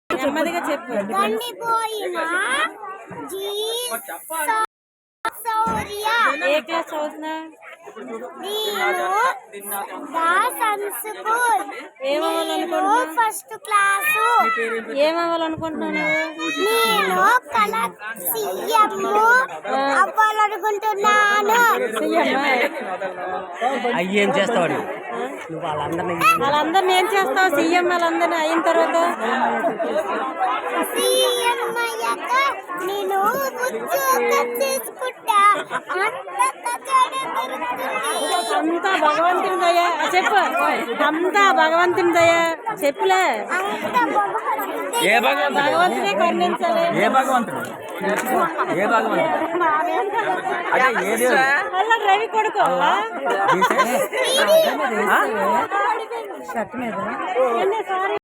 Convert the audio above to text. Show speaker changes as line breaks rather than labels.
నెమ్మదిగా చెప్పు. ఏ క్లాస్ చదువుతున్నా?
First class.
ఏమవ్వాలనుకుంటున్నాను?
నేను సీఎం అవ్వాలనుకుంటున్నాను.
అయ్యేం చేస్తావు?
వాళ్ళందరినీ ఏం చేస్తావు? సీఎం వాళ్ళందరినీ అయిన తర్వాత
సీఎం అయ్యాక నేను ఉద్యోగం చేసుకుంటా.
అంతా భగవంతుని దయ. చెప్పు. అంతా భగవంతుని దయ. చెప్పులే.
ఏ
భగవంతుడే కరుణించాలి.
ఏ భగవంతుడు? ఏ భగవంతుడు?
అలా రవి కొడుకు
షర్ట్ మీద
సారీ